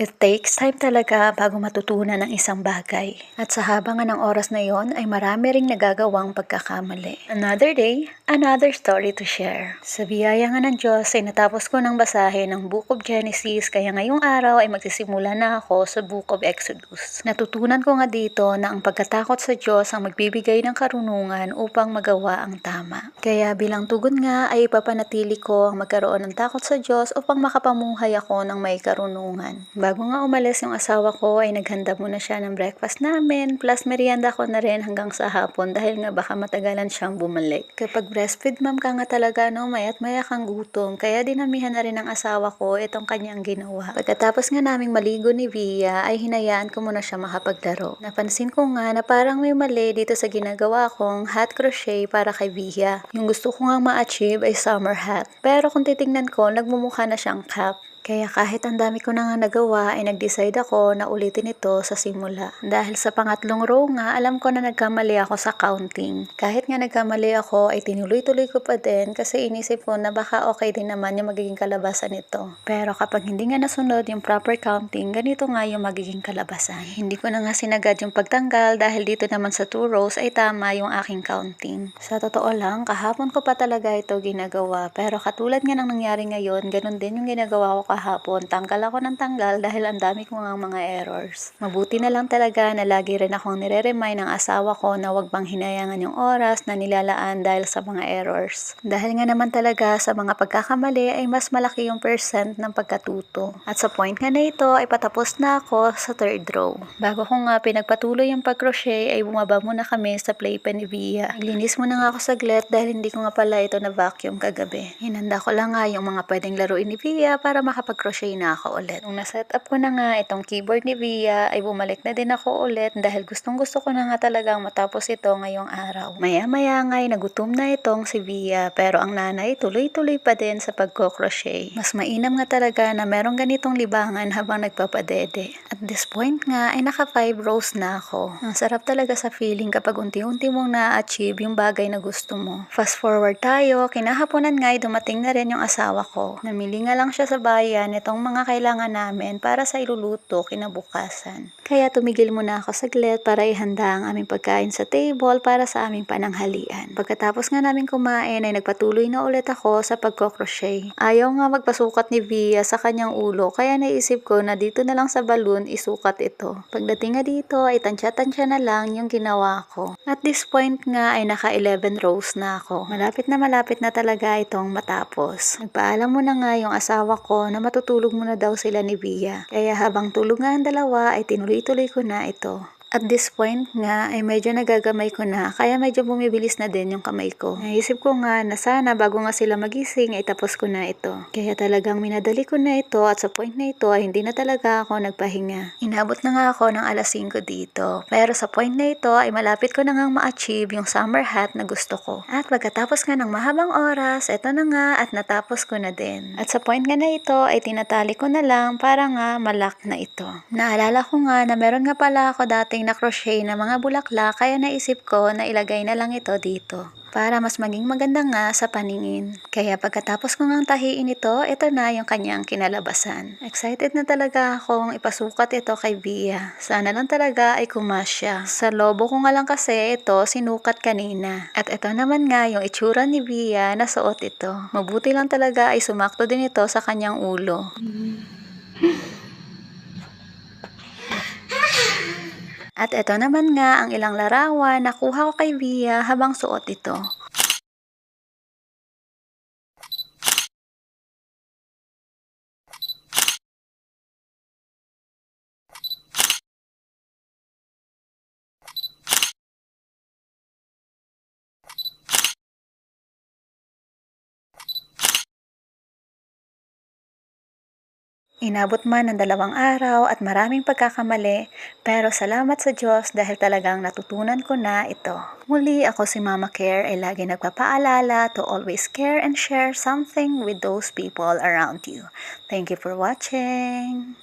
It takes time talaga bago matutunan ng isang bagay. At sa habang ng oras na yon ay marami ring nagagawang pagkakamali. Another day, another story to share. Sa biyaya nga ng Diyos ay natapos ko ng basahin ang Book of Genesis kaya ngayong araw ay magsisimula na ako sa Book of Exodus. Natutunan ko nga dito na ang pagkatakot sa Diyos ang magbibigay ng karunungan upang magawa ang tama. Kaya bilang tugon nga ay ipapanatili ko ang magkaroon ng takot sa Diyos upang makapamuhay ako ng may karunungan. Bago nga umalis yung asawa ko ay naghanda muna siya ng breakfast namin plus merienda ko na rin hanggang sa hapon dahil nga baka matagalan siyang bumalik. Kapag breastfeed mom ka nga talaga maya't maya kang gutom kaya dinamihan na rin ng asawa ko itong kanyang ginawa. Pagkatapos nga naming maligo ni Via ay hinayaan ko muna siya makapaglaro. Napansin ko nga na parang may mali dito sa ginagawa kong hat crochet para kay Via. Yung gusto ko nga ma-achieve ay summer hat. Pero kung titingnan ko nagmumukha na siyang cap. Kaya kahit ang dami ko na nga nagawa ay nag-decide ako na ulitin ito sa simula. Dahil sa pangatlong row nga, alam ko na nagkamali ako sa counting. Kahit nga nagkamali ako ay tinuloy-tuloy ko pa din kasi inisip ko na baka okay din naman yung magiging kalabasan nito. Pero kapag hindi nga nasunod yung proper counting, ganito nga yung magiging kalabasan. Hindi ko na nga sinagad yung pagtanggal dahil dito naman sa 2 rows ay tama yung aking counting. Sa totoo lang, kahapon ko pa talaga ito ginagawa. Pero katulad nga ng nangyari ngayon, ganun din yung ginagawa ko kahapon. Tanggal ako ng tanggal dahil ang dami ko nga mga errors. Mabuti na lang talaga na lagi rin akong nire-remind ng asawa ko na wag bang hinayangan yung oras na nilalaan dahil sa mga errors. Dahil nga naman talaga sa mga pagkakamali ay mas malaki yung percent ng pagkatuto. At sa point nga na ito ay patapos na ako sa 3rd row. Bago ko nga pinagpatuloy yung pag-crochet ay bumaba muna kami sa playpen ni Via. Naglinis muna nga ako saglit dahil hindi ko nga pala ito na vacuum kagabi. Hinanda ko lang nga yung mga pwedeng laruin ni Via para makapag-crochet na ako ulit. Nung na-set up ko na nga itong keyboard ni Via ay bumalik na din ako ulit dahil gustong-gusto ko na nga talagang matapos ito ngayong araw. Maya-maya nga ay nagutom na itong si Via pero ang nanay tuloy-tuloy pa din sa pagko-crochet. Mas mainam nga talaga na merong ganitong libangan habang nagpapadede. At this point nga ay naka 5 rows na ako. Ang sarap talaga sa feeling kapag unti-unti mong na-achieve yung bagay na gusto mo. Fast forward tayo, kinahaponan nga ay dumating na rin yung asawa ko. Namili nga lang siya sa bayan itong mga kailangan namin para sa iluluto kinabukasan. Kaya tumigil muna ako saglit para ihanda ang aming pagkain sa table para sa aming pananghalian. Pagkatapos nga namin kumain ay nagpatuloy na ulit ako sa pagko-crochet. Ayaw nga magpasukat ni Via sa kanyang ulo kaya naisip ko na dito na lang sa balloon isukat ito. Pagdating nga dito ay tansya-tansya na lang yung ginawa ko. At this point nga ay naka 11 rows na ako. Malapit na talaga itong matapos. Nagpaalam muna nga yung asawa ko na matutulog muna daw sila ni Via. Kaya habang tulog nga ang dalawa ay tinuloy-tuloy ko na ito. At this point nga ay medyo nagagamay ko na kaya medyo bumibilis na din yung kamay ko. Naisip ko nga na sana bago nga sila magising ay tapos ko na ito. Kaya talagang minadali ko na ito at sa point na ito ay hindi na talaga ako nagpahinga. Inabot na nga ako ng alas 5 dito. Pero sa point na ito ay malapit ko na nga ma-achieve yung summer hat na gusto ko. At pagkatapos nga ng mahabang oras, ito na nga at natapos ko na din. At sa point nga na ito ay tinatali ko na lang para nga malak na ito. Naalala ko nga na meron nga pala ako dating na crochet na mga bulaklak kaya naisip ko na ilagay na lang ito dito para mas maging maganda nga sa paningin. Kaya pagkatapos ko ngang tahiin ito na yung kanyang kinalabasan. Excited na talaga akong ipasukat ito kay Via. Sana lang talaga ay kumasya. Sa lobo ko nga lang kasi ito sinukat kanina. At ito naman nga yung itsura ni Via na suot ito. Mabuti lang talaga ay sumakto din ito sa kanyang ulo. At ito naman nga ang ilang larawan na kuha ko kay Via habang suot ito. Inabot man ng 2 araw at maraming pagkakamali, pero salamat sa Diyos dahil talagang natutunan ko na ito. Muli ako si Mama Care ay lagi nagpapaalala to always care and share something with those people around you. Thank you for watching!